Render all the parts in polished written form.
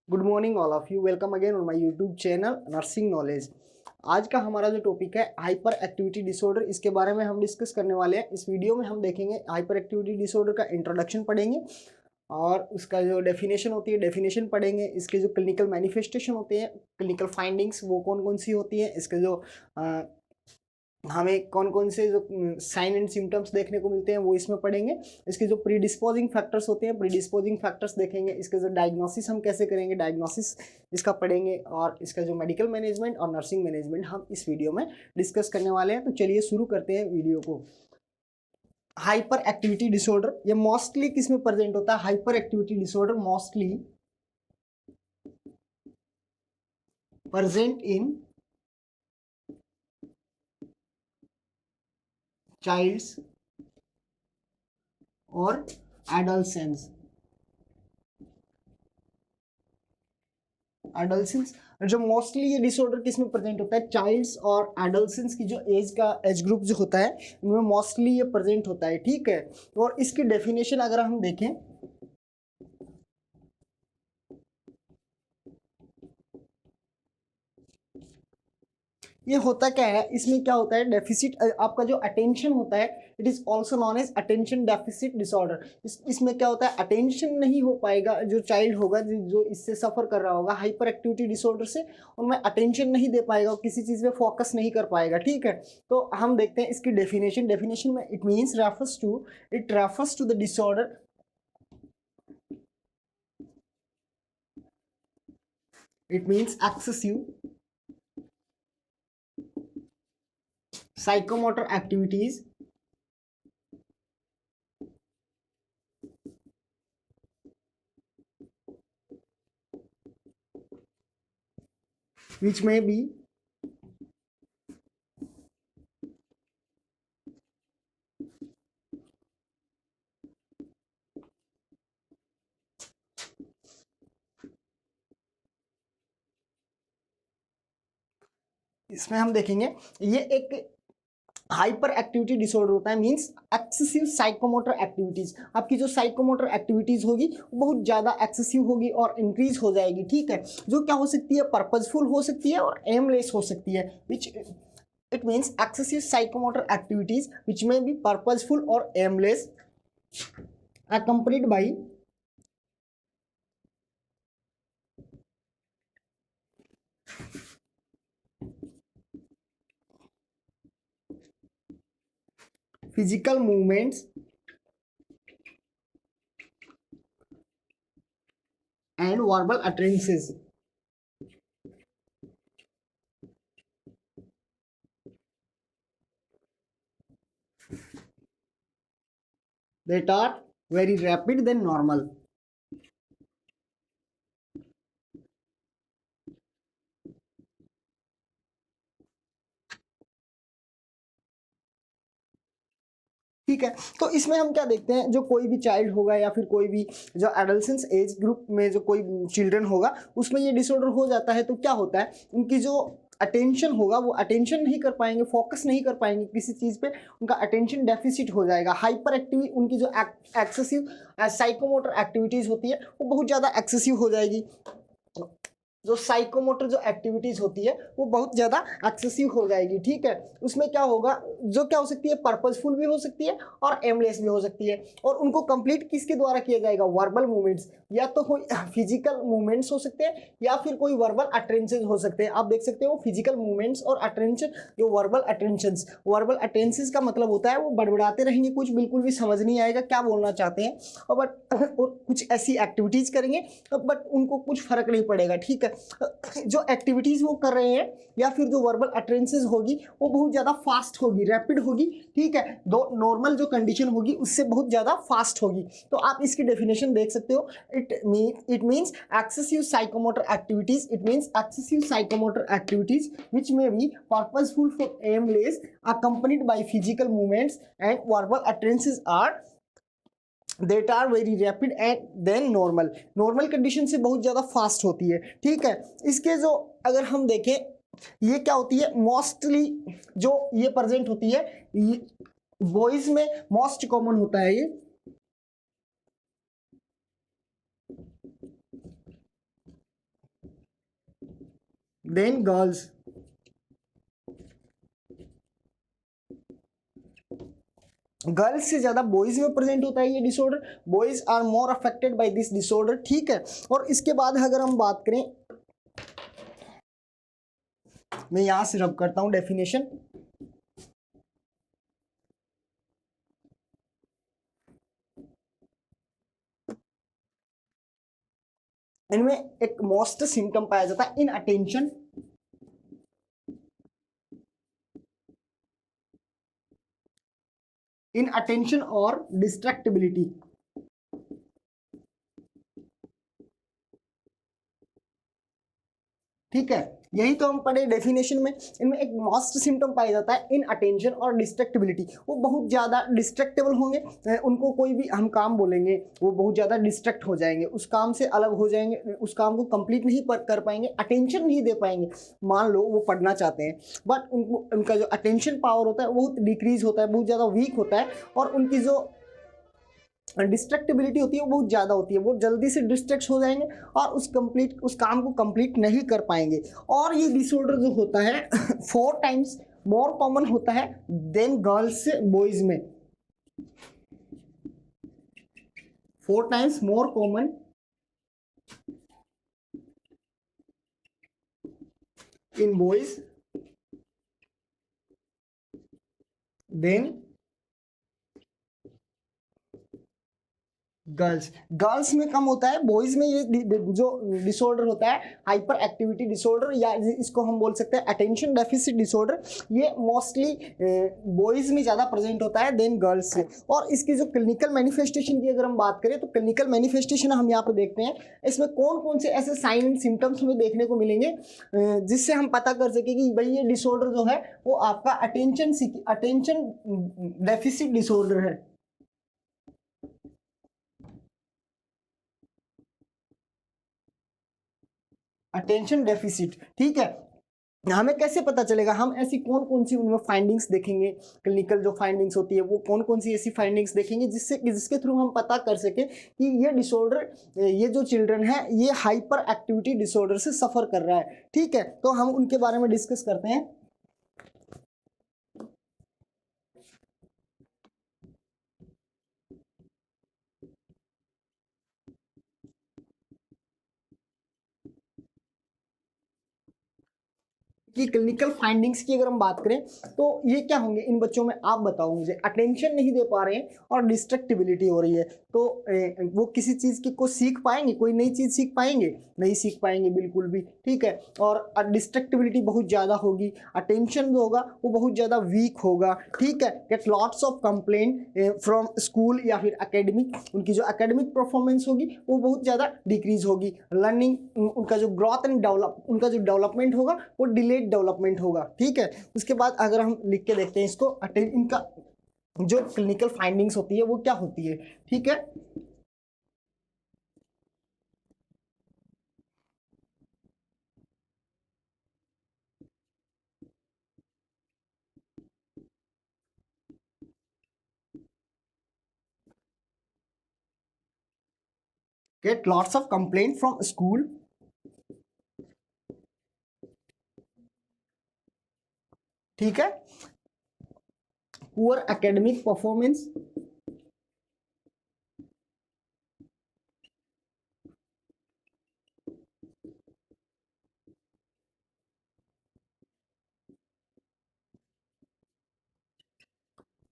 Good morning all of you, welcome again on my YouTube channel nursing knowledge. आज का हमारा जो topic है हाइपर एक्टिविटी डिसऑर्डर, इसके बारे में हम डिस्कस करने वाले हैं। इस वीडियो में हम देखेंगे हाइपर एक्टिविटी डिसऑर्डर का इंट्रोडक्शन पढ़ेंगे और उसका जो डेफिनेशन होती है डेफिनेशन पढ़ेंगे। इसके जो क्लिनिकल मैनिफेस्टेशन होते हैं, क्लिनिकल फाइंडिंग्स वो कौन कौन सी होती हैं, इसके जो हमें कौन कौन से जो साइन एंड सिम्टम्स देखने को मिलते हैं वो इसमें पढ़ेंगे। इसके जो प्रीडिस्पोजिंग फैक्टर्स होते हैं प्रीडिस्पोजिंग फैक्टर्स देखेंगे। इसके जो डायग्नोसिस हम कैसे करेंगे डायग्नोसिस इसका पढ़ेंगे, और इसका जो मेडिकल मैनेजमेंट और नर्सिंग मैनेजमेंट हम इस वीडियो में डिस्कस करने वाले हैं। तो चलिए शुरू करते हैं वीडियो को। हाइपर एक्टिविटी डिसऑर्डर ये मोस्टली किस में प्रेजेंट होता है? Hyper activity disorder mostly present in childs और एडोलसेंस। एडोलसेंस जो मोस्टली ये डिसऑर्डर किस में प्रेजेंट होता है? चाइल्ड्स और एडोलसेंस की जो एज ग्रुप जो होता है उनमें मोस्टली ये प्रेजेंट होता है, ठीक है। और इसकी डेफिनेशन अगर हम देखें, ये होता क्या है, इसमें क्या होता है? डेफिसिट आपका जो अटेंशन होता है, it is also known as attention deficit disorder. इसमें क्या होता है? अटेंशन नहीं हो पाएगा, जो चाइल्ड होगा जो इससे सफर कर रहा होगा हाइपर एक्टिविटी डिसऑर्डर से, उनमें अटेंशन नहीं दे पाएगा, किसी चीज पे फोकस नहीं कर पाएगा, ठीक है। तो हम देखते हैं इसकी डेफिनेशन में it means refers to the disorder, it means excessive psychomotor activities which may be इसमें हम देखेंगे ये एक हाइपर एक्टिविटी डिसऑर्डर होता है, मींस एक्सेसिव साइकोमोटर एक्टिविटीज। आपकी जो साइकोमोटर एक्टिविटीज होगी वो बहुत ज्यादा एक्सेसिव होगी और इंक्रीज हो जाएगी, ठीक है। जो क्या हो सकती है? पर्पजफुल हो सकती है और एमलेस हो सकती है, which it means excessive psychomotor activities which में बी पर्पजफुल और aimless accompanied by physical movements and verbal utterances that are very rapid than normal. ठीक है। तो इसमें हम क्या देखते हैं, जो कोई भी चाइल्ड होगा या फिर कोई भी जो एडोलेसेंस एज ग्रुप में जो कोई चिल्ड्रन होगा उसमें ये डिसऑर्डर हो जाता है, तो क्या होता है? उनकी जो अटेंशन होगा वो अटेंशन नहीं कर पाएंगे, फोकस नहीं कर पाएंगे किसी चीज पे, उनका अटेंशन डेफिसिट हो जाएगा। हाइपर एक्टिविटी उनकी जो एक्सेसिव साइकोमोटर एक्टिविटीज होती है वो बहुत ज्यादा एक्सेसिव हो जाएगी। जो साइकोमोटर जो एक्टिविटीज होती है वो बहुत ज्यादा एक्सेसिव हो जाएगी, ठीक है। उसमें क्या होगा? जो क्या हो सकती है? पर्पसफुल भी हो सकती है और एमलेस भी हो सकती है। और उनको कंप्लीट किसके द्वारा किया जाएगा? वर्बल मूवमेंट्स, या तो कोई फिजिकल मूवमेंट्स हो सकते हैं या फिर कोई वर्बल अटेंशन हो सकते हैं। आप देख सकते हो फिजिकल मूवमेंट्स और अटेंशन, जो वर्बल अटेंशन का मतलब होता है वो बड़बड़ाते रहेंगे, कुछ बिल्कुल भी समझ नहीं आएगा क्या बोलना चाहते हैं, और बट कुछ ऐसी एक्टिविटीज करेंगे बट उनको कुछ फर्क नहीं पड़ेगा, ठीक है। जो एक्टिविटीज वो कर रहे हैं या फिर जो वर्बल अटेंसेस होगी वो बहुत ज्यादा फास्ट होगी, रैपिड होगी, ठीक है। दो नॉर्मल जो कंडीशन होगी उससे बहुत ज्यादा फास्ट होगी। तो आप इसकी डेफिनेशन देख सकते हो, it means excessive psychomotor activities, it means excessive psychomotor activities which may be purposeful for aimless accompanied by physical movements and verbal utterances are that are very rapid and then normal condition से बहुत ज्यादा fast होती है, ठीक है। इसके जो अगर हम देखें ये क्या होती है? मोस्टली जो ये प्रेजेंट होती है बॉयज में मोस्ट कॉमन होता है ये, देन गर्ल्स। गर्ल्स से ज्यादा बॉयज में प्रेजेंट होता है ये disorder. Boys are more affected by this disorder, ठीक है। और इसके बाद अगर हम बात करें, मैं यहां से रब करता हूं डेफिनेशन। इनमें एक मोस्ट सिम्टम पाया जाता है इन अटेंशन, इन अटेंशन और डिस्ट्रैक्टिबिलिटी, ठीक है। यही तो हम पढ़े डेफिनेशन में। इनमें एक मोस्ट सिम्टम पाया जाता है इन अटेंशन और डिस्ट्रैक्टिबिलिटी। वो बहुत ज्यादा डिस्ट्रैक्टेबल होंगे, उनको कोई भी हम काम बोलेंगे वो बहुत ज्यादा डिस्ट्रैक्ट हो जाएंगे, उस काम से अलग हो जाएंगे, उस काम को कंप्लीट नहीं कर पाएंगे, अटेंशन नहीं दे पाएंगे। मान लो वो पढ़ना चाहते हैं बट उनको उनका जो अटेंशन पावर होता है वो बहुत डिक्रीज होता है, बहुत ज्यादा वीक होता है, और उनकी जो डिस्ट्रैक्टिबिलिटी होती है वो बहुत ज़्यादा होती है, वो जल्दी से डिस्ट्रैक्ट हो जाएंगे और उस काम को कंप्लीट नहीं कर पाएंगे। और ये डिसऑर्डर जो होता है 4 टाइम्स मोर कॉमन होता है देन गर्ल्स से बॉयज में, 4 times more common in boys than girls. Girls में कम होता है, बॉयज में ये जो डिसऑर्डर होता है हाइपर एक्टिविटी डिसऑर्डर, या इसको हम बोल सकते हैं अटेंशन डेफिसिट डिसऑर्डर, ये मोस्टली बॉयज में ज़्यादा प्रेजेंट होता है देन गर्ल्स से। और इसकी जो क्लिनिकल मैनिफेस्टेशन की अगर हम बात करें तो क्लिनिकल मैनिफेस्टेशन हम यहाँ पे देखते हैं, इसमें कौन कौन से ऐसे साइन एंड सिम्टम्स हमें देखने को मिलेंगे जिससे हम पता कर सके कि भाई ये डिसऑर्डर जो है वो आपका अटेंशन डेफिसिट डिसऑर्डर है। अटेंशन डेफिसिट, ठीक है। हमें कैसे पता चलेगा, हम ऐसी कौन कौन सी उनमें फाइंडिंग्स देखेंगे, क्लिनिकल जो फाइंडिंग्स होती है वो कौन कौन सी ऐसी फाइंडिंग्स देखेंगे जिसके थ्रू हम पता कर सके कि ये डिसऑर्डर, ये जो चिल्ड्रन है ये हाइपर एक्टिविटी डिसऑर्डर से सफर कर रहा है, ठीक है। तो हम उनके बारे में डिस्कस करते हैं। कि क्लिनिकल फाइंडिंग्स की अगर हम बात करें तो ये क्या होंगे इन बच्चों में, आप बताओ मुझे। अटेंशन नहीं दे पा रहे हैं और डिस्ट्रैक्टिबिलिटी हो रही है, तो वो किसी चीज़ की को सीख पाएंगे, कोई नई चीज़ सीख पाएंगे, नहीं सीख पाएंगे बिल्कुल भी, ठीक है। और डिस्ट्रैक्टिबिलिटी बहुत ज़्यादा होगी, अटेंशन जो होगा वो बहुत ज़्यादा वीक होगा, ठीक है। Get lots of complaint from school या फिर एकेडमिक, उनकी जो एकेडमिक परफॉर्मेंस होगी वो बहुत ज़्यादा डिक्रीज होगी। लर्निंग, उनका जो ग्रोथ एंड उनका जो डेवलपमेंट होगा वो डिलेड डेवलपमेंट होगा, ठीक है। उसके बाद अगर हम लिख के देखते हैं इसको, इनका जो क्लिनिकल फाइंडिंग्स होती है वो क्या होती है, ठीक है। Get lots of complaint from school, ठीक है। Poor academic performance,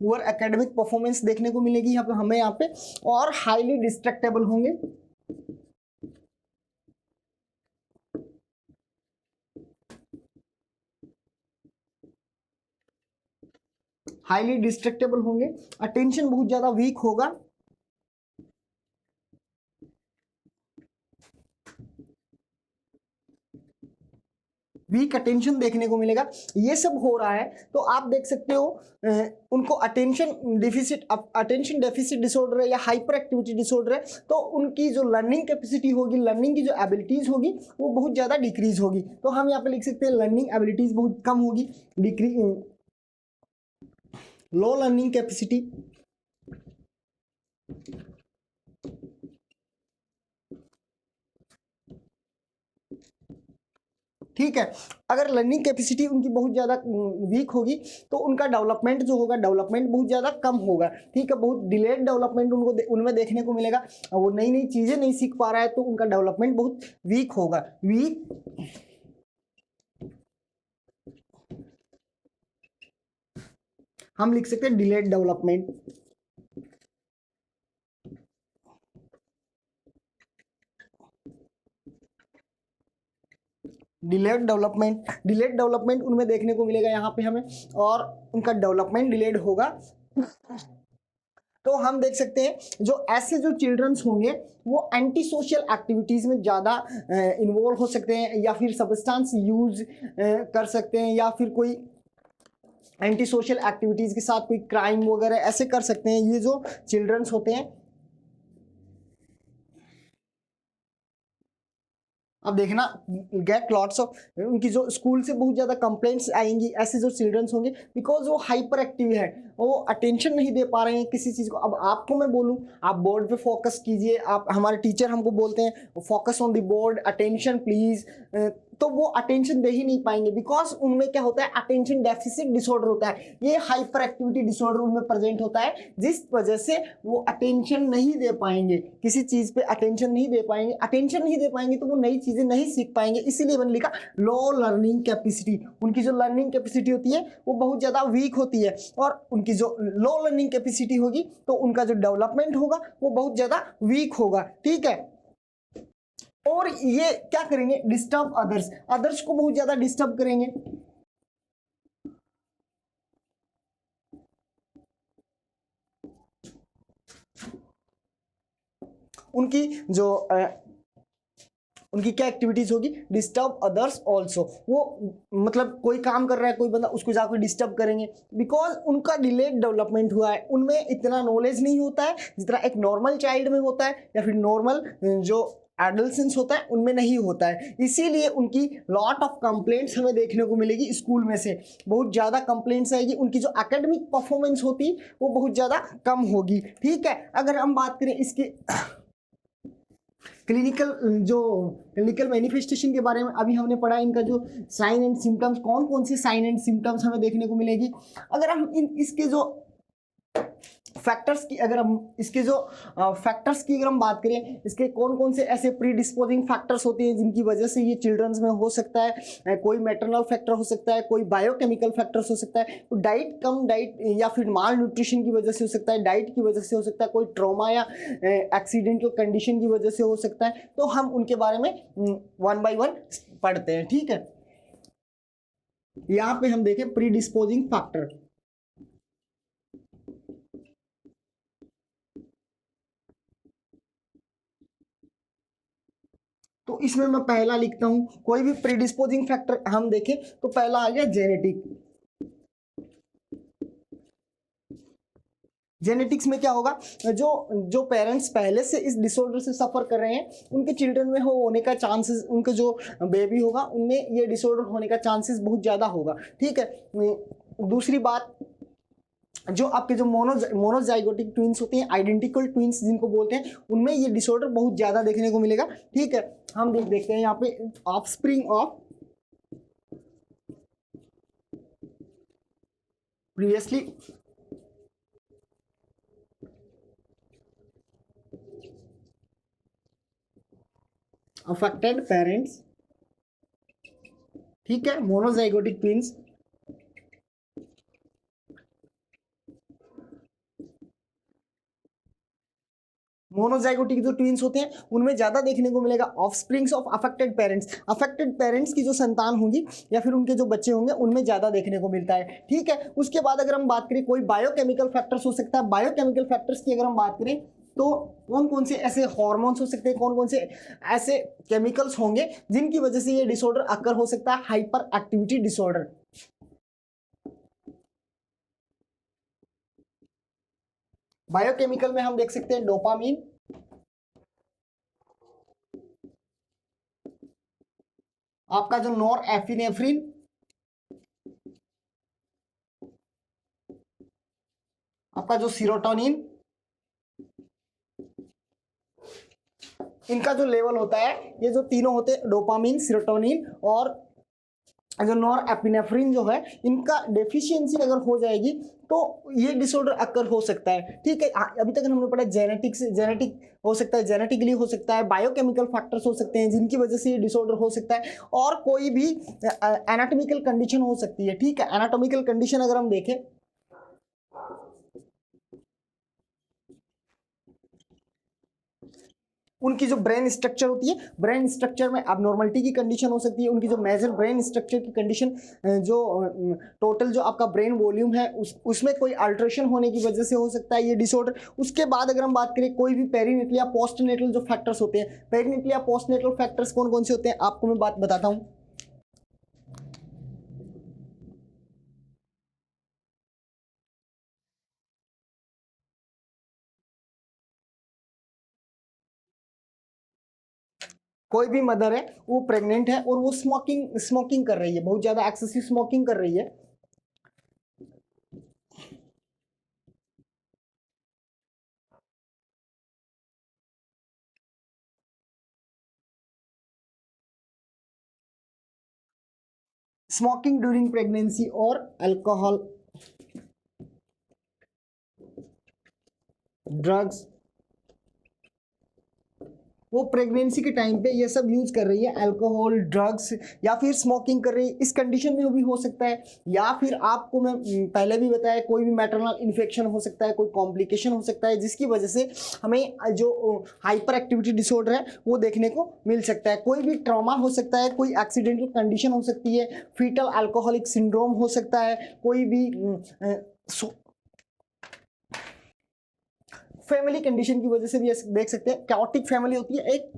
poor academic performance देखने को मिलेगी यहाँ पे हमें, यहाँ पे। और हाईली डिस्ट्रैक्टेबल होंगे, हाईली डिस्ट्रैक्टेबल होंगे, अटेंशन बहुत ज्यादा वीक होगा, वीक अटेंशन देखने को मिलेगा। ये सब हो रहा है तो आप देख सकते हो उनको अटेंशन डेफिसिट डिसऑर्डर है या हाइपर एक्टिविटी डिसऑर्डर है, तो उनकी जो लर्निंग कैपेसिटी होगी, लर्निंग की जो एबिलिटीज होगी वो बहुत ज़्यादा डिक्रीज होगी। तो हम यहाँ पे लिख सकते हैं लर्निंग एबिलिटीज बहुत कम होगी, डिक्रीज, लो लर्निंग कैपेसिटी, ठीक है। अगर लर्निंग कैपेसिटी उनकी बहुत ज़्यादा वीक होगी तो उनका डेवलपमेंट जो होगा, डेवलपमेंट बहुत ज़्यादा कम होगा, ठीक है। बहुत डिलेड डेवलपमेंट उनको उनमें देखने को मिलेगा। वो नई नई चीज़ें नहीं सीख पा रहा है तो उनका डेवलपमेंट बहुत वीक होगा। वीक, हम लिख सकते हैं डिलेड डेवलपमेंट। डिलेड डेवलपमेंट उनमें देखने को मिलेगा यहाँ पे हमें, और उनका डेवलपमेंट डिलेड होगा। तो हम देख सकते हैं जो ऐसे जो चिल्ड्रंस होंगे वो एंटी सोशल एक्टिविटीज में ज़्यादा इन्वॉल्व हो सकते हैं, या फिर सब्सटेंस यूज कर सकते हैं, या फिर कोई एंटी सोशल एक्टिविटीज के साथ कोई क्राइम वगैरह ऐसे कर सकते हैं ये जो चिल्ड्रंस होते हैं। अब देखना, गेट लॉट्स ऑफ, उनकी जो स्कूल से बहुत ज़्यादा कंप्लेंट्स आएंगी ऐसे जो चिल्ड्रंस होंगे, बिकॉज वो हाइपर एक्टिव है, वो अटेंशन नहीं दे पा रहे हैं किसी चीज़ को। अब आपको मैं बोलूँ आप बोर्ड पे फोकस कीजिए, आप, हमारे टीचर हमको बोलते हैं focus on the board, attention please, तो वो अटेंशन दे ही नहीं पाएंगे, बिकॉज उनमें क्या होता है, अटेंशन डेफिसिट डिसऑर्डर होता है, ये हाइपर एक्टिविटी डिसऑर्डर उनमें प्रेजेंट होता है, जिस वजह से वो अटेंशन नहीं दे पाएंगे, किसी चीज़ पे अटेंशन नहीं दे पाएंगे। अटेंशन नहीं दे पाएंगे तो वो नई चीज़ें नहीं सीख पाएंगे, इसीलिए मैंने लिखा लो लर्निंग कैपेसिटी। उनकी जो लर्निंग कैपेसिटी होती है वो बहुत ज़्यादा वीक होती है, और उनकी जो लो लर्निंग कैपेसिटी होगी तो उनका जो डेवलपमेंट होगा वो बहुत ज़्यादा वीक होगा, ठीक है। और ये क्या करेंगे, डिस्टर्ब अदर्स, अदर्स को बहुत ज्यादा डिस्टर्ब करेंगे। उनकी जो उनकी क्या एक्टिविटीज होगी, डिस्टर्ब अदर्स ऑल्सो। वो मतलब कोई काम कर रहा है कोई बंदा, उसको जाकर डिस्टर्ब करेंगे, बिकॉज उनका डिलेड डेवलपमेंट हुआ है, उनमें इतना नॉलेज नहीं होता है जितना एक नॉर्मल चाइल्ड में होता है, या फिर नॉर्मल जो एडल्सेंस होता है उनमें नहीं होता है। इसीलिए उनकी लॉट ऑफ कंप्लेंट्स हमें देखने को मिलेगी स्कूल में से, बहुत ज़्यादा कंप्लेंट्स आएगी, उनकी जो एकेडमिक परफॉर्मेंस होती वो बहुत ज़्यादा कम होगी, ठीक है। अगर हम बात करें इसके क्लिनिकल मैनिफेस्टेशन के बारे में, अभी हमने पढ़ा इनका जो साइन एंड सिम्टम्स, कौन कौन से साइन एंड सिम्टम्स हमें देखने को मिलेगी। अगर हम इसके जो फैक्टर्स की, अगर हम इसके जो फैक्टर्स की अगर हम बात करें, इसके कौन कौन से ऐसे प्री डिस्पोजिंग फैक्टर्स होते हैं जिनकी वजह से ये चिल्ड्रंस में हो सकता है, कोई मैटरनल फैक्टर हो सकता है, कोई बायोकेमिकल फैक्टर्स हो सकता है, तो डाइट या फिर माल न्यूट्रिशन की वजह से हो सकता है, डाइट की वजह से हो सकता है, कोई ट्रॉमा या एक्सीडेंटल कंडीशन की वजह से हो सकता है। तो हम उनके बारे में वन बाय वन पढ़ते हैं, ठीक है। यहाँ पे हम देखें प्री डिस्पोजिंग फैक्टर, तो इसमें मैं पहला लिखता हूं, कोई भी प्रीडिस्पोजिंग फैक्टर हम देखें तो पहला आ गया जेनेटिक। जेनेटिक्स में क्या होगा, जो जो पेरेंट्स पहले से इस डिसऑर्डर से सफर कर रहे हैं उनके चिल्ड्रन में होने का चांसेस, उनका जो बेबी होगा उनमें ये डिसऑर्डर होने का चांसेस बहुत ज़्यादा होगा, ठीक है। दूसरी बात, जो आपके जो मोनोजाइगोटिक ट्विंस होते हैं, आइडेंटिकल ट्विंस जिनको बोलते हैं, उनमें ये डिसऑर्डर बहुत ज़्यादा देखने को मिलेगा, ठीक है। हम देखते हैं यहाँ पे offspring of previously affected parents, ठीक है, मोनोजाइगोटिक ट्विंस। मोनोजाइगोटिक जो ट्विंस होते हैं उनमें ज्यादा देखने को मिलेगा offsprings of affected parents, affected parents की जो संतान होंगी या फिर उनके जो बच्चे होंगे उनमें ज्यादा देखने को मिलता है, ठीक है। उसके बाद अगर हम बात करें, कोई बायोकेमिकल फैक्टर्स हो सकता है, बायोकेमिकल फैक्टर्स की अगर हम बात करें तो कौन कौन से ऐसे हार्मोन्स हो सकते हैं, कौन कौन से ऐसे केमिकल्स होंगे जिनकी वजह से ये डिसऑर्डर अकर हो सकता है, हाइपर एक्टिविटी डिसऑर्डर। बायोकेमिकल में हम देख सकते हैं डोपामीन, आपका जो नॉर एफिनेफ्रिन, आपका जो सीरोटोनिन, इनका जो लेवल होता है, ये जो तीनों होते हैं डोपामीन, सीरोटोनिन और जो नॉरएपिनेफ्रिन जो है, इनका डेफिशिएंसी अगर हो जाएगी तो ये डिसऑर्डर अकर हो सकता है। ठीक है, अभी तक हमने पढ़ा जेनेटिक हो सकता है, जेनेटिकली हो सकता है, बायोकेमिकल फैक्टर्स हो सकते हैं जिनकी वजह से ये डिसऑर्डर हो सकता है, और कोई भी एनाटॉमिकल कंडीशन हो सकती है। ठीक है, एनाटॉमिकल कंडीशन अगर हम देखें, उनकी जो ब्रेन स्ट्रक्चर होती है, ब्रेन स्ट्रक्चर में अबनॉर्मलिटी की कंडीशन हो सकती है, उनकी जो मेजर ब्रेन स्ट्रक्चर की कंडीशन, जो टोटल जो आपका ब्रेन वॉल्यूम है उसमें कोई अल्ट्रेशन होने की वजह से हो सकता है ये डिसऑर्डर। उसके बाद अगर हम बात करें कोई भी पेरीनेटल या पोस्टनेटल जो फैक्टर्स होते हैं, पेरीनेटल या पोस्टनेटल फैक्टर्स कौन कौन से होते हैं आपको मैं बात बताता हूँ। कोई भी मदर है, वो प्रेग्नेंट है और वो स्मोकिंग कर रही है, बहुत ज्यादा एक्सेसिव स्मोकिंग कर रही है, स्मोकिंग ड्यूरिंग प्रेगनेंसी और अल्कोहल, ड्रग्स, वो प्रेगनेंसी के टाइम पे ये सब यूज कर रही है, अल्कोहल, ड्रग्स, या फिर स्मोकिंग कर रही है, इस कंडीशन में भी हो सकता है। या फिर आपको मैं पहले भी बताया, कोई भी मैटरनल इन्फेक्शन हो सकता है, कोई कॉम्प्लिकेशन हो सकता है जिसकी वजह से हमें जो हाइपर एक्टिविटी डिसऑर्डर है वो देखने को मिल सकता है। कोई भी ट्रॉमा हो सकता है, कोई एक्सीडेंटल कंडीशन हो सकती है, फीटल अल्कोहलिक सिंड्रोम हो सकता है, कोई भी फैमिली कंडीशन की वजह से भी देख सकते हैं। कैओटिक फैमिली होती है एक,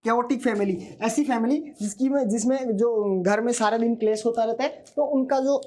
कैओटिक फैमिली ऐसी फैमिली जिसमें जो घर में सारा दिन क्लेश होता रहता है, तो उनका जो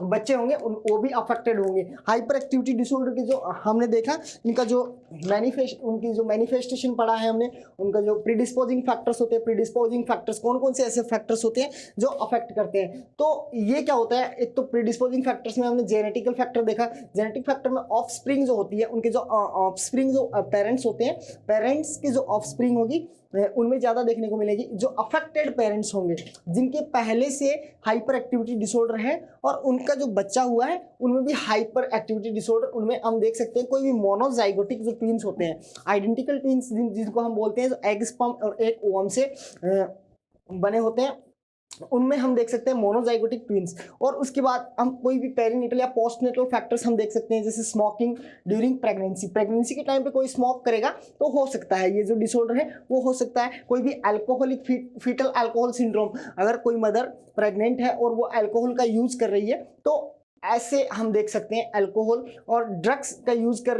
बच्चे होंगे वो भी अफेक्टेड होंगे। हाइपर एक्टिविटी डिसऑर्डर के जो हमने देखा, इनका जो उनकी जो मैनिफेस्टेशन पढ़ा है हमने, उनका जो प्रीडिस्पोजिंग फैक्टर्स होते हैं, प्रीडिस्पोजिंग फैक्टर्स कौन कौन से ऐसे फैक्टर्स होते हैं जो अफेक्ट करते हैं। तो ये क्या होता है, एक तो प्रीडिस्पोजिंग फैक्टर्स में हमने जेनेटिकल फैक्टर देखा, जेनेटिक फैक्टर में ऑफ स्प्रिंग जो होती है, उनके जो ऑफ स्प्रिंग जो पेरेंट्स होते हैं, पेरेंट्स की जो ऑफ स्प्रिंग होगी उनमें ज्यादा देखने को मिलेगी। जो अफेक्टेड पेरेंट्स होंगे, जिनके पहले से हाइपर एक्टिविटी डिसऑर्डर है और उनका जो बच्चा हुआ है उनमें भी हाइपर एक्टिविटी डिसऑर्डर, उनमें हम देख सकते हैं कोई भी मोनोजाइगोटिक जो ट्विंस होते हैं, आइडेंटिकल ट्विंस जिनको हम बोलते हैं, जो एग स्पर्म और एक ओवम से बने होते हैं, उनमें हम देख सकते हैं मोनोजाइगोटिक ट्विंस। और उसके बाद हम कोई भी पेरीनेटल या पोस्टनेटल फैक्टर्स हम देख सकते हैं, जैसे स्मोकिंग ड्यूरिंग प्रेगनेंसी के टाइम पे कोई स्मोक करेगा तो हो सकता है ये जो डिसऑर्डर है वो हो सकता है। कोई भी अल्कोहलिक फीटल अल्कोहल सिंड्रोम, अगर कोई मदर प्रेग्नेंट है और वो अल्कोहल का यूज कर रही है, तो ऐसे हम देख सकते हैं अल्कोहल और ड्रग्स का यूज कर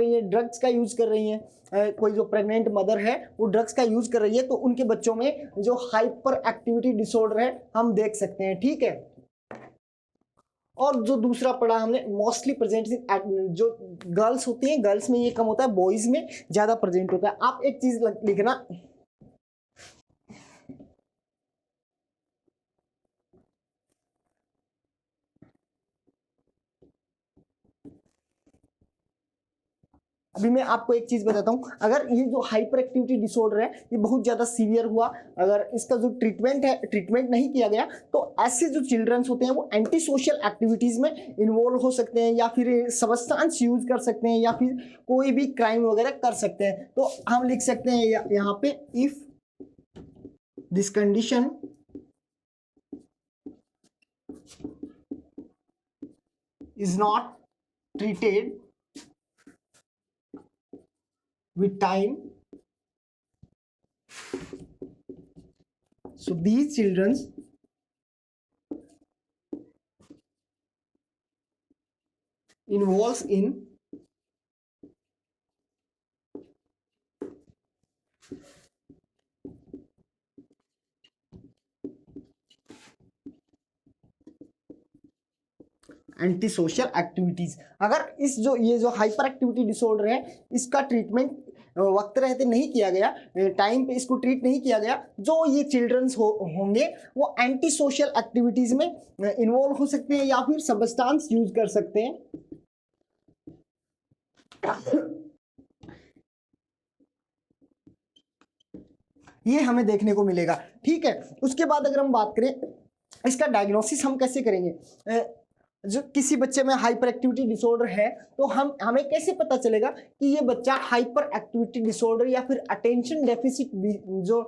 रही है, कोई जो प्रेग्नेंट मदर है वो ड्रग्स का यूज कर रही है, तो उनके बच्चों में जो हाइपर एक्टिविटी डिसऑर्डर है हम देख सकते हैं। ठीक है, और जो दूसरा पढ़ा हमने, मोस्टली प्रेजेंट जो गर्ल्स होती हैं, गर्ल्स में ये कम होता है, बॉयज में ज्यादा प्रेजेंट होता है। आप एक चीज लिखना, अभी मैं आपको एक चीज बताता हूं, अगर ये जो हाइपर एक्टिविटी डिसऑर्डर है ये बहुत ज्यादा सीवियर हुआ, अगर इसका जो ट्रीटमेंट नहीं किया गया, तो ऐसे जो चिल्ड्रंस होते हैं वो एंटी सोशल एक्टिविटीज में इन्वॉल्व हो सकते हैं, या फिर सब्सटेंस यूज कर सकते हैं, या फिर कोई भी क्राइम वगैरह कर सकते हैं। तो हम लिख सकते हैं यहाँ पे, if this condition is not treated with time, so these children involves in anti social activities. अगर ये जो हाइपर एक्टिविटी डिसऑर्डर है, इसका ट्रीटमेंट वक्त रहते नहीं किया गया, टाइम पे इसको ट्रीट नहीं किया गया, जो ये चिल्ड्रंस होंगे वो एंटी सोशल एक्टिविटीज में इन्वॉल्व हो सकते हैं, या फिर सब्सटेंस यूज कर सकते हैं, ये हमें देखने को मिलेगा। ठीक है, उसके बाद अगर हम बात करें इसका डायग्नोसिस हम कैसे करेंगे। जो किसी बच्चे में हाइपर एक्टिविटी डिसऑर्डर है तो हमें कैसे पता चलेगा कि ये बच्चा हाइपर एक्टिविटी डिसऑर्डर या फिर अटेंशन डेफिसिट, जो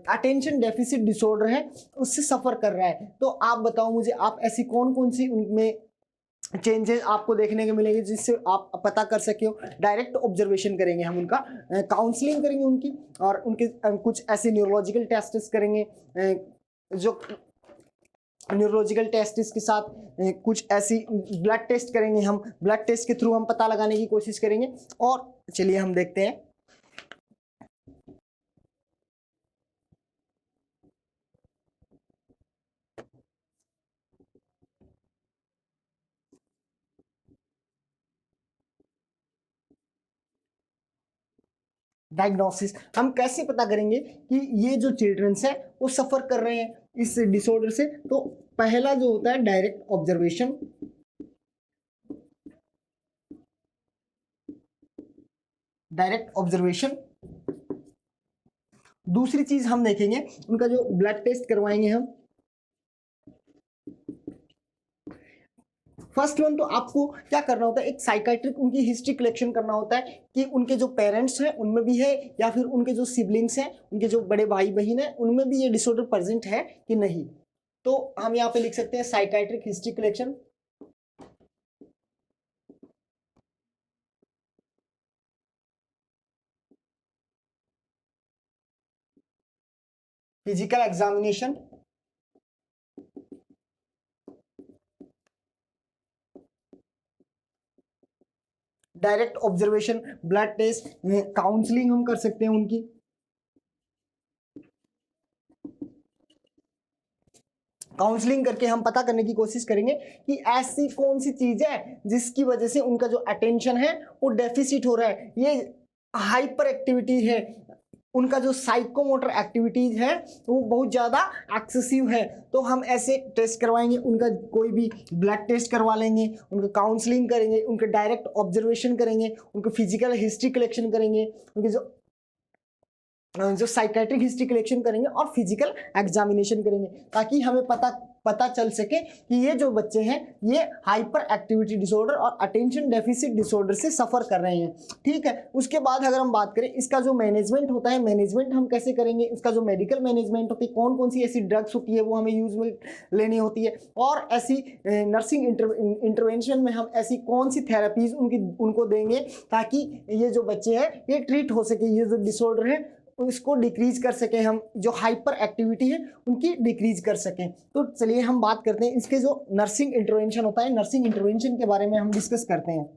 अटेंशन डेफिसिट डिसऑर्डर है उससे सफर कर रहा है। तो आप बताओ मुझे, आप ऐसी कौन कौन सी उनमें चेंजेस आपको देखने को मिलेंगे जिससे आप पता कर सके हो। डायरेक्ट ऑब्जर्वेशन करेंगे हम उनका, काउंसलिंग करेंगे उनकी, और उनके कुछ ऐसे न्यूरोलॉजिकल टेस्ट करेंगे, जो न्यूरोलॉजिकल टेस्ट के साथ कुछ ऐसी ब्लड टेस्ट करेंगे। हम ब्लड टेस्ट के थ्रू हम पता लगाने की कोशिश करेंगे। और चलिए हम देखते हैं। डायग्नोसिस हम कैसे पता करेंगे कि ये जो चिल्ड्रंस है वो सफर कर रहे हैं इस डिसऑर्डर से। तो पहला जो होता है डायरेक्ट ऑब्जर्वेशन, डायरेक्ट ऑब्जर्वेशन। दूसरी चीज हम देखेंगे उनका जो ब्लड टेस्ट करवाएंगे हम। फर्स्ट वन तो आपको क्या करना होता है, एक साइकाइट्रिक उनकी हिस्ट्री कलेक्शन करना होता है कि उनके जो पेरेंट्स हैं उनमें भी है या फिर उनके जो सिबलिंग्स हैं, उनके जो बड़े भाई बहन हैं उनमें भी ये डिसऑर्डर प्रेजेंट है कि नहीं। तो हम यहाँ पे लिख सकते हैं psychiatric history collection. Physical examination, direct observation, blood test, counselling हम कर सकते हैं उनकी। काउंसलिंग करके हम पता करने की कोशिश करेंगे कि ऐसी कौन सी चीज है जिसकी वजह से उनका जो अटेंशन है वो डेफिसिट हो रहा है, ये हाइपर एक्टिविटी है, उनका जो साइकोमोटर एक्टिविटीज है वो बहुत ज़्यादा एक्सेसिव है। तो हम ऐसे टेस्ट करवाएंगे, उनका कोई भी ब्लड टेस्ट करवा लेंगे, उनका काउंसलिंग करेंगे, उनके डायरेक्ट ऑब्जर्वेशन करेंगे, उनके फिजिकल हिस्ट्री कलेक्शन करेंगे, उनके जो साइकेट्रिक हिस्ट्री कलेक्शन करेंगे और फिजिकल एग्जामिनेशन करेंगे, ताकि हमें पता चल सके कि ये जो बच्चे हैं ये हाइपर एक्टिविटी डिसऑर्डर और अटेंशन डेफिसिट डिसऑर्डर से सफर कर रहे हैं। ठीक है, उसके बाद अगर हम बात करें इसका जो मैनेजमेंट होता है, मैनेजमेंट हम कैसे करेंगे, इसका जो मेडिकल मैनेजमेंट होती है, कौन कौन सी ऐसी ड्रग्स होती है वो हमें यूज में लेनी होती है, और ऐसी नर्सिंग इंटरवेंशन में हम ऐसी कौन सी थेरेपीज उनको देंगे ताकि ये जो बच्चे हैं ये ट्रीट हो सके, ये जो डिसऑर्डर है इसको डिक्रीज कर सकें, हम जो हाइपर एक्टिविटी है उनकी डिक्रीज कर सकें। तो चलिए हम बात करते हैं इसके जो नर्सिंग इंटरवेंशन होता है, नर्सिंग इंटरवेंशन के बारे में हम डिस्कस करते हैं।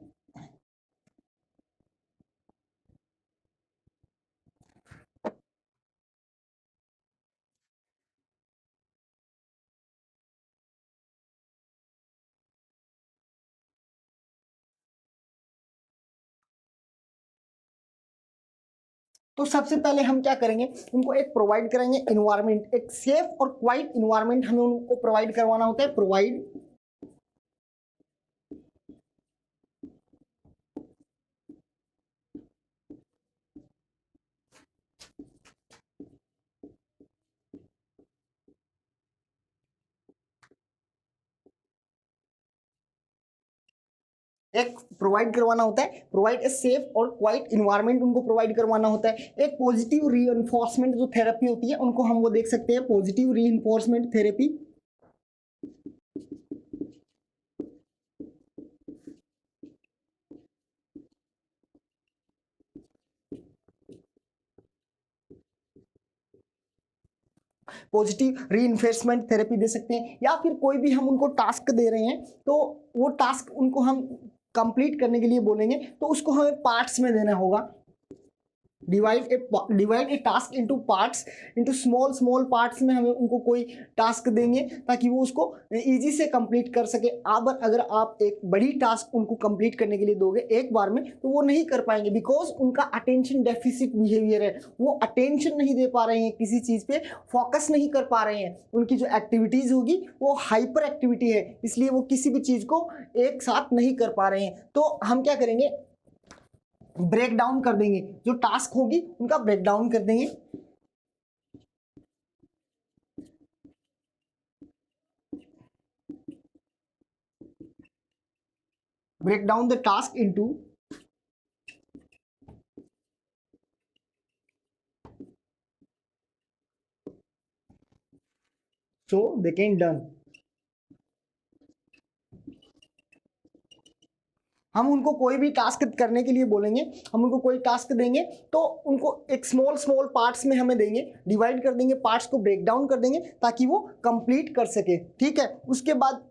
तो सबसे पहले हम क्या करेंगे, उनको एक प्रोवाइड करेंगे इन्वायरमेंट, एक सेफ और क्वाइट इन्वायरमेंट हमें उनको प्रोवाइड करवाना होता है। प्रोवाइड एक प्रोवाइड करवाना होता है, प्रोवाइड ए सेफ और क्वाइट इन्वायरमेंट उनको प्रोवाइड करवाना होता है। एक पॉजिटिव रीइंफोर्समेंट जो थेरेपी होती है उनको हम वो देख सकते हैं, positive reinforcement therapy. Positive reinforcement therapy दे सकते हैं, या फिर कोई भी हम उनको टास्क दे रहे हैं तो वो टास्क उनको हम कंप्लीट करने के लिए बोलेंगे तो उसको हमें पार्ट्स में देना होगा। Divide a task into parts, into small parts में हमें उनको कोई टास्क देंगे ताकि वो उसको इजी से कंप्लीट कर सके। अब अगर आप एक बड़ी टास्क उनको कंप्लीट करने के लिए दोगे एक बार में तो वो नहीं कर पाएंगे, बिकॉज उनका अटेंशन डेफिसिट बिहेवियर है, वो अटेंशन नहीं दे पा रहे हैं, किसी चीज़ पे फोकस नहीं कर पा रहे हैं, उनकी जो एक्टिविटीज़ होगी वो हाइपर एक्टिविटी है, इसलिए वो किसी भी चीज़ को एक साथ नहीं कर पा रहे हैं। तो हम क्या करेंगे, ब्रेक डाउन कर देंगे, जो टास्क होगी उनका ब्रेक डाउन कर देंगे। Break down the task into so they can done। हम उनको कोई भी टास्क करने के लिए बोलेंगे, हम उनको कोई टास्क देंगे तो उनको एक स्मॉल स्मॉल पार्ट्स में हमें देंगे, डिवाइड कर देंगे, पार्ट्स को ब्रेक डाउन कर देंगे ताकि वो कंप्लीट कर सके। ठीक है, उसके बाद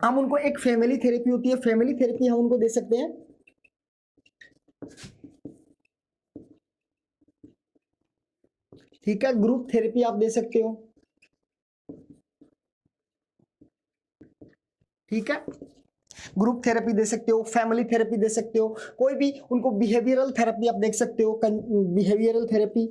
हम उनको एक फैमिली थेरेपी होती है, फैमिली थेरेपी हम उनको दे सकते हैं। ठीक है, ग्रुप थेरेपी आप दे सकते हो। ठीक है, ग्रुप थेरेपी दे सकते हो, फैमिली थेरेपी दे सकते हो, कोई भी उनको बिहेवियरल थेरेपी आप देख सकते हो, बिहेवियरल थेरेपी।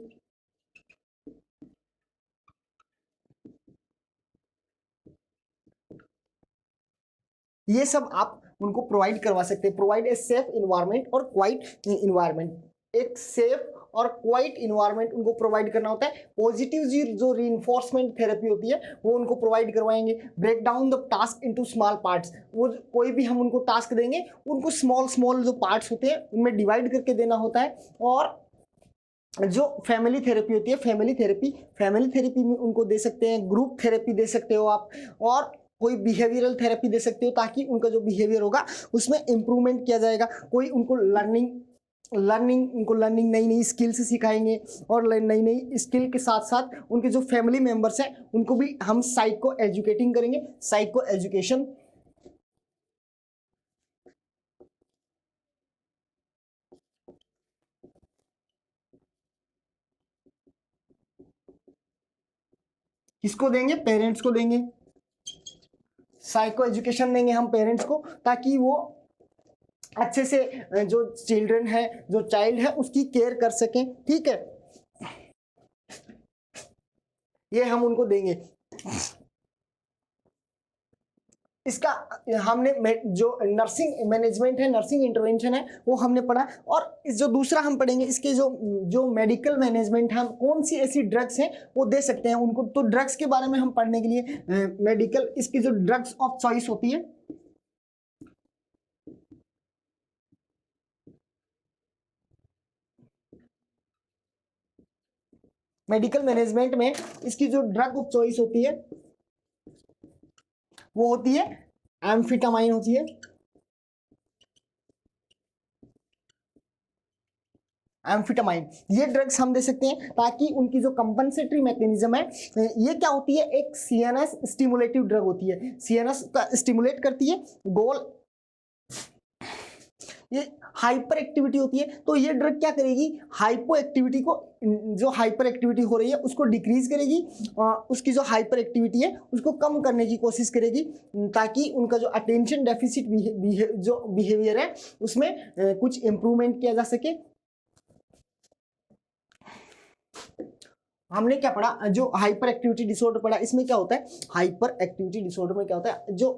ये सब आप उनको प्रोवाइड करवा सकते हैं। प्रोवाइड ए सेफ इन्वायरमेंट और क्वाइट इन्वायरमेंट, एक सेफ और क्वाइट इन्वायरमेंट उनको प्रोवाइड करना होता है। पॉजिटिव जो रीइंफोर्समेंट थेरेपी होती है वो उनको प्रोवाइड करवाएंगे। Break down the task into small parts, वो कोई भी हम उनको टास्क देंगे उनको स्मॉल स्मॉल जो पार्ट्स होते हैं उनमें डिवाइड करके देना होता है। और जो फैमिली थेरेपी होती है, फैमिली थेरेपी में उनको दे सकते हैं, ग्रुप थेरेपी दे सकते हो आप, और कोई बिहेवियरल थेरेपी दे सकते हो ताकि उनका जो बिहेवियर होगा उसमें इंप्रूवमेंट किया जाएगा। कोई उनको उनको लर्निंग नई नई स्किल्स सिखाएंगे, और नई नई स्किल के साथ साथ उनके जो फैमिली मेंबर्स हैं उनको भी हम साइको एजुकेटिंग करेंगे, साइको एजुकेशन। किसको देंगे? पेरेंट्स को देंगे, साइको एजुकेशन देंगे हम पेरेंट्स को ताकि वो अच्छे से जो चिल्ड्रन है, जो चाइल्ड है उसकी केयर कर सकें। ठीक है, ये हम उनको देंगे। इसका हमने जो नर्सिंग मैनेजमेंट है, नर्सिंग इंटरवेंशन है वो हमने पढ़ा। और इस जो दूसरा हम पढ़ेंगे इसके जो मेडिकल मैनेजमेंट है, हम कौन सी ऐसी ड्रग्स हैं वो दे सकते हैं उनको। तो ड्रग्स के बारे में हम पढ़ने के लिए मेडिकल, इसकी जो ड्रग्स ऑफ चॉइस होती है, मेडिकल मैनेजमेंट में इसकी जो ड्रग ऑफ चॉइस होती है वो होती है एम्फिटामाइन होती है। एम्फिटामाइन, ये ड्रग्स हम दे सकते हैं ताकि उनकी जो कंपनसेटरी मैकेनिज्म है, ये क्या होती है, एक सीएनएस स्टिमुलेटिव ड्रग होती है, सीएनएस का स्टिमुलेट करती है गोल, ये हाइपर एक्टिविटी होती है। तो ये ड्रग क्या करेगी, हाइपो एक्टिविटी को, जो हाइपर एक्टिविटी हो रही है उसको डिक्रीज करेगी, उसकी जो हाइपर एक्टिविटी है उसको कम करने की कोशिश करेगी ताकि उनका जो अटेंशन डेफिसिट जो बिहेवियर है उसमें कुछ इंप्रूवमेंट किया जा सके। हमने क्या पढ़ा, जो हाइपर एक्टिविटी डिसऑर्डर पढ़ा, इसमें क्या होता है, हाइपर एक्टिविटी डिसऑर्डर में क्या होता है, जो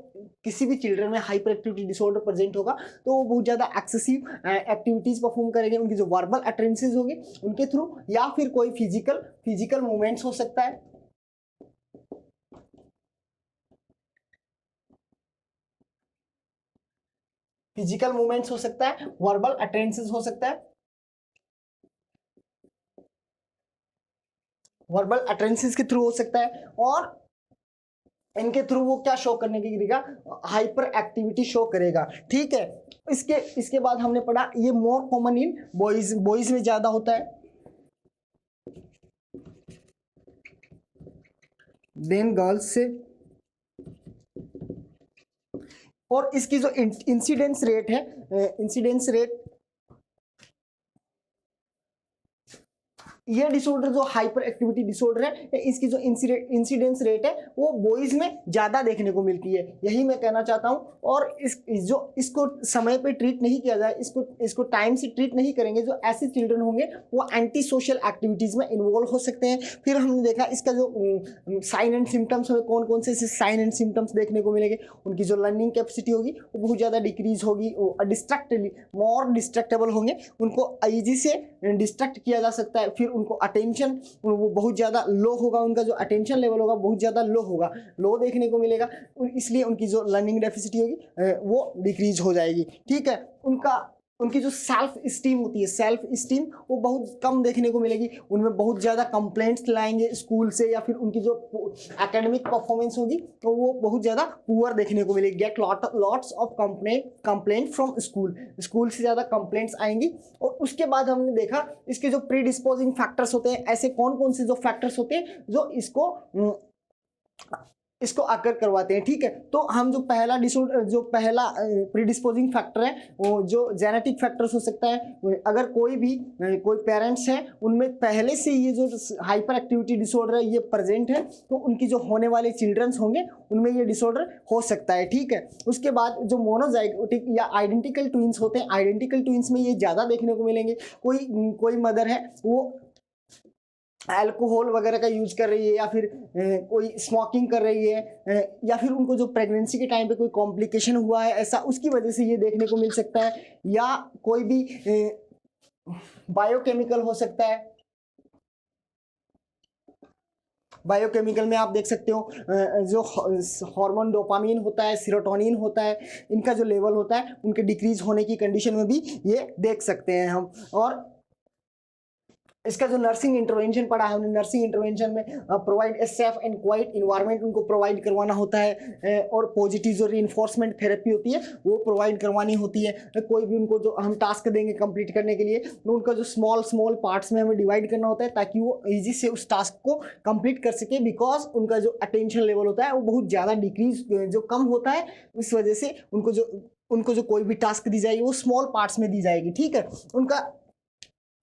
किसी भी चिल्ड्रन में हाइपर एक्टिविटी डिसऑर्डर प्रेजेंट होगा तो वो बहुत ज्यादा एक्सेसिव एक्टिविटीज परफॉर्म करेंगे, उनकी जो वर्बल अटरेंसेस होगी उनके थ्रू, या फिर कोई फिजिकल मूवमेंट्स हो सकता है, फिजिकल मूवमेंट्स हो सकता है, वर्बल अटरेंसेस हो सकता है, वर्बल अटरेंसेस के थ्रू हो सकता है, और इनके थ्रू वो क्या शो करने की करेगा, हाइपर एक्टिविटी शो करेगा। ठीक है, इसके बाद हमने पढ़ा ये मोर कॉमन इन बॉयज में ज्यादा होता है देन गर्ल्स से, और इसकी जो इंसिडेंस रेट है, इंसिडेंस रेट ये डिसऑर्डर जो हाइपर एक्टिविटी डिसऑर्डर है, इसकी जो इंसिडेंस रेट है वो बॉयज में ज्यादा देखने को मिलती है, यही मैं कहना चाहता हूँ। और इसको समय पे ट्रीट नहीं किया जाए, इसको टाइम से ट्रीट नहीं करेंगे, जो ऐसे चिल्ड्रन होंगे वो एंटी सोशल एक्टिविटीज में इन्वॉल्व हो सकते हैं। फिर हमने देखा इसका जो साइन एंड सिम्टम्स हमें कौन कौन से साइन एंड सिम्टम्स देखने को मिलेंगे। उनकी जो लर्निंग कैपेसिटी होगी वो बहुत ज़्यादा डिक्रीज होगी, मोर डिस्ट्रैक्टेबल होंगे, उनको ईजी से डिस्ट्रैक्ट किया जा सकता है। फिर उनको अटेंशन वो बहुत ज़्यादा लो होगा, उनका जो अटेंशन लेवल होगा बहुत ज़्यादा लो होगा, लो देखने को मिलेगा, इसलिए उनकी जो लर्निंग डेफिसिटी होगी वो डिक्रीज हो जाएगी। ठीक है, उनकी जो सेल्फ स्टीम होती है, सेल्फ स्टीम वो बहुत कम देखने को मिलेगी, उनमें बहुत ज़्यादा कंप्लेंट्स लाएंगे स्कूल से, या फिर उनकी जो एकेडमिक परफॉर्मेंस होगी तो वो बहुत ज़्यादा पुअर देखने को मिलेगी। Get lots of complaint from school से ज़्यादा कंप्लेंट्स आएंगी। और उसके बाद हमने देखा इसके जो प्री डिस्पोजिंग फैक्टर्स होते हैं, ऐसे कौन कौन से जो फैक्टर्स होते हैं जो इसको अकर करवाते हैं। ठीक है, तो हम जो पहला प्रीडिस्पोजिंग फैक्टर है वो जो जेनेटिक फैक्टर्स हो सकता है। अगर कोई पेरेंट्स हैं उनमें पहले से ये जो हाइपर एक्टिविटी डिसऑर्डर है ये प्रेजेंट है, तो उनकी जो होने वाले चिल्ड्रंस होंगे उनमें ये डिसऑर्डर हो सकता है। ठीक है, उसके बाद जो मोनोजाइगोटिक या आइडेंटिकल ट्विंस होते हैं, आइडेंटिकल ट्विंस में ये ज़्यादा देखने को मिलेंगे। कोई मदर है वो अल्कोहल वगैरह का यूज कर रही है, या फिर कोई स्मोकिंग कर रही है, या फिर उनको जो प्रेगनेंसी के टाइम पे कोई कॉम्प्लिकेशन हुआ है ऐसा, उसकी वजह से ये देखने को मिल सकता है। या कोई भी बायोकेमिकल हो सकता है, बायोकेमिकल में आप देख सकते हो जो हार्मोन डोपामीन होता है, सेरोटोनिन होता है, इनका जो लेवल होता है उनके डिक्रीज होने की कंडीशन में भी ये देख सकते हैं हम। और इसका जो नर्सिंग इंटरवेंशन पढ़ा है हमने, नर्सिंग इंटरवेंशन में provide a safe and quite environment उनको प्रोवाइड करवाना होता है, और पॉजिटिव जो रीइंफोर्समेंट थेरेपी होती है वो प्रोवाइड करवानी होती है। कोई भी उनको जो हम टास्क देंगे कंप्लीट करने के लिए, तो उनका जो स्मॉल पार्ट्स में हमें डिवाइड करना होता है ताकि वो ईजी से उस टास्क को कंप्लीट कर सके, बिकॉज उनका जो अटेंशन लेवल होता है वो बहुत ज़्यादा डिक्रीज जो कम होता है, इस वजह से उनको जो कोई भी टास्क दी जाएगी वो स्मॉल पार्ट्स में दी जाएगी। ठीक है,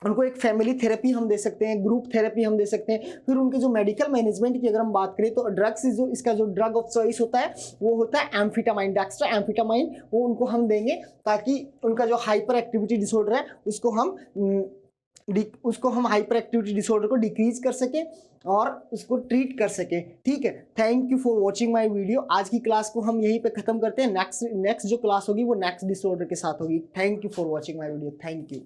उनको एक फैमिली थेरेपी हम दे सकते हैं, ग्रुप थेरेपी हम दे सकते हैं। फिर उनके जो मेडिकल मैनेजमेंट की अगर हम बात करें तो ड्रग्स इसका जो ड्रग ऑफ चॉइस होता है वो होता है एम्फिटामाइन, डेक्स्ट्रा एम्फिटामाइन, वो उनको हम देंगे ताकि उनका जो हाइपर एक्टिविटी डिसऑर्डर है उसको हम हाइपर एक्टिविटी डिसऑर्डर को डिक्रीज कर सके और उसको ट्रीट कर सके। ठीक है, thank you for watching my video. आज की क्लास को हम यहीं पे खत्म करते हैं, नेक्स्ट जो क्लास होगी वो नेक्स्ट डिसऑर्डर के साथ होगी। Thank you for watching my video, thank you.